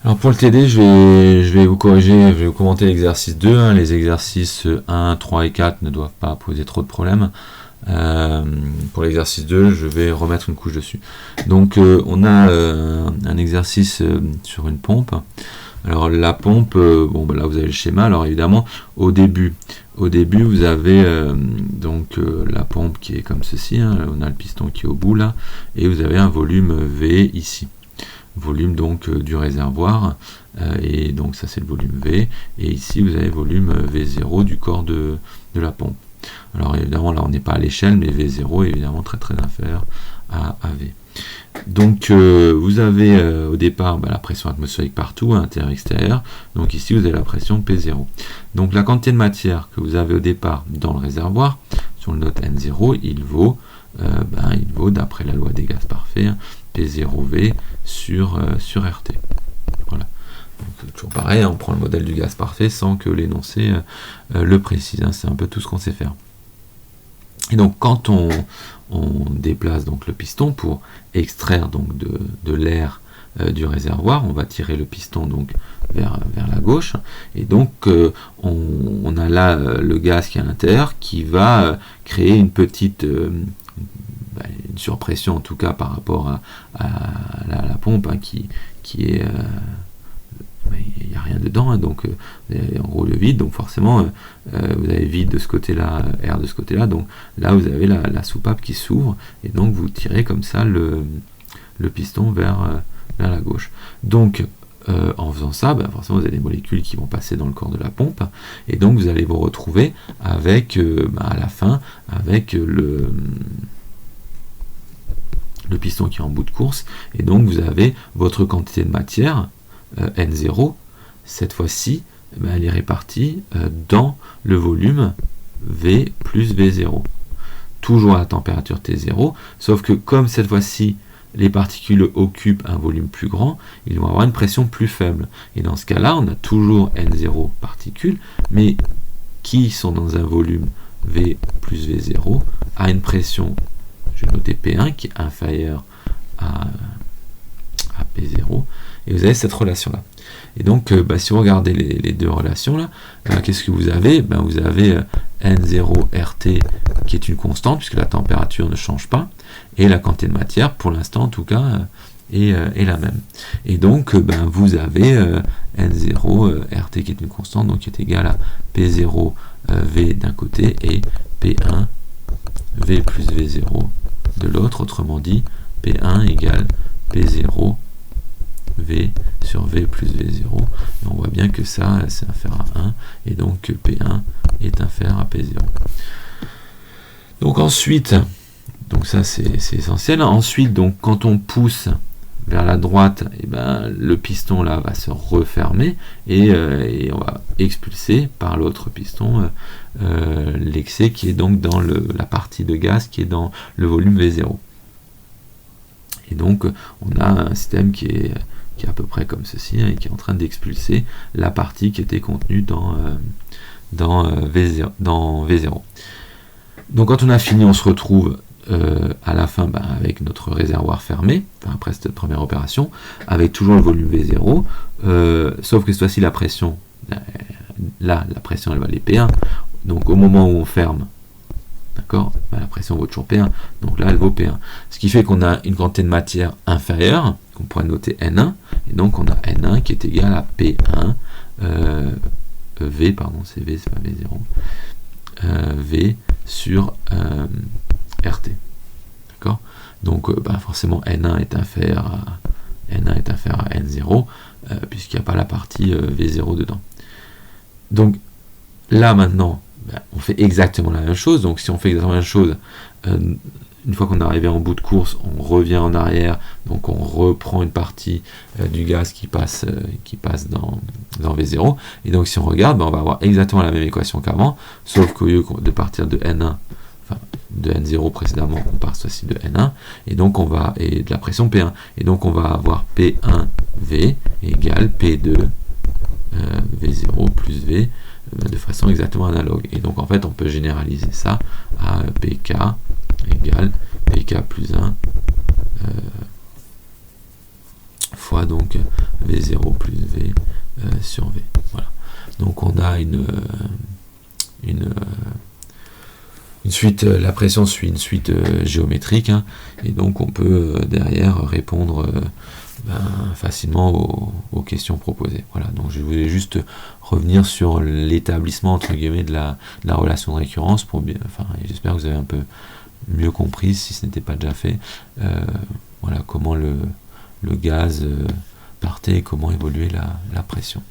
Alors pour le TD, je vais vous corriger, je vais vous commenter l'exercice 2. Hein. Les exercices 1, 3 et 4 ne doivent pas poser trop de problèmes. Pour l'exercice 2, je vais remettre une couche dessus. Donc on a un exercice sur une pompe. Alors la pompe, bon bah là vous avez le schéma. Alors évidemment, au début vous avez donc la pompe qui est comme ceci. Hein. On a le piston qui est au bout là, et vous avez un volume V ici. Volume donc du réservoir, et donc ça c'est le volume V, et ici vous avez volume V0 du corps de la pompe. Alors évidemment là on n'est pas à l'échelle, mais V0 est évidemment très inférieur à V. Donc vous avez au départ la pression atmosphérique partout, à l'intérieur et extérieur, donc ici vous avez la pression P0. Donc la quantité de matière que vous avez au départ dans le réservoir, sur le note N0, il vaut d'après la loi des gaz parfaits, hein, P0V sur RT. Voilà. Donc, toujours pareil, on prend le modèle du gaz parfait sans que l'énoncé le précise. Hein, c'est un peu tout ce qu'on sait faire. Et donc quand on déplace donc le piston pour extraire donc de l'air du réservoir, on va tirer le piston donc vers la gauche, et donc on a là le gaz qui est à l'intérieur qui va créer une petite une surpression en tout cas par rapport à la pompe, hein, qui est il n'y a rien dedans, hein, donc en gros le vide, donc forcément vous avez vide de ce côté là, air de ce côté là, donc là vous avez la soupape qui s'ouvre, et donc vous tirez comme ça le piston vers la gauche. Donc en faisant ça, forcément vous avez des molécules qui vont passer dans le corps de la pompe, et donc vous allez vous retrouver avec à la fin avec le piston qui est en bout de course, et donc vous avez votre quantité de matière N0, cette fois-ci elle est répartie dans le volume V plus V0, toujours à la température T0, sauf que comme cette fois-ci les particules occupent un volume plus grand, ils vont avoir une pression plus faible, et dans ce cas-là on a toujours N0 particules, mais qui sont dans un volume V plus V0 à une pression, je vais noter P1, qui est inférieure à P0, et vous avez cette relation là. Et donc si vous regardez les deux relations là, qu'est-ce que vous avez? Vous avez N0 RT qui est une constante puisque la température ne change pas, et la quantité de matière pour l'instant en tout cas est la même. Et donc vous avez N0 RT qui est une constante, donc qui est égale à P0 V d'un côté et P1 V plus V0 de l'autre, autrement dit P1 égale P0 V sur V plus V0, et on voit bien que ça c'est inférieur à 1, et donc P1 est inférieur à P0. Donc ensuite, donc ça c'est essentiel. Ensuite, donc quand on pousse vers la droite, le piston là va se refermer, et on va expulser par l'autre piston l'excès qui est donc dans la partie de gaz qui est dans le volume V0. Et donc on a un système qui est à peu près comme ceci, hein, et qui est en train d'expulser la partie qui était contenue dans V0. Donc quand on a fini, on se retrouve à la fin avec notre réservoir fermé, après cette première opération, avec toujours le volume V0, sauf que cette fois-ci la pression, là la pression elle va aller P1, donc au moment où on ferme, d'accord, la pression vaut toujours P1, donc là elle vaut P1, ce qui fait qu'on a une quantité de matière inférieure, qu'on pourrait noter N1, et donc on a N1 qui est égal à P1 V, pardon c'est V, c'est pas V0, V sur RT, d'accord, donc forcément N1 est inférieur à N0, puisqu'il n'y a pas la partie V0 dedans. Donc là maintenant on fait exactement la même chose. Donc si on fait exactement la même chose, une fois qu'on est arrivé en bout de course, on revient en arrière, donc on reprend une partie du gaz qui passe dans V0, et donc si on regarde, on va avoir exactement la même équation qu'avant, sauf qu'au lieu de partir de N1, enfin de N0 précédemment, on part cette fois-ci de N1, et donc et de la pression P1, et donc on va avoir P1V égale P2 V0 plus V, de façon exactement analogue. Et donc en fait on peut généraliser ça à PK égale PK plus 1 fois donc V0 plus V sur V. Voilà. Donc on a une suite, la pression suit une suite géométrique, hein, et donc on peut derrière répondre facilement aux questions proposées. Voilà, donc je voulais juste revenir sur l'établissement entre guillemets de la relation de récurrence j'espère que vous avez un peu mieux compris si ce n'était pas déjà fait. Voilà comment le gaz partait et comment évoluait la pression.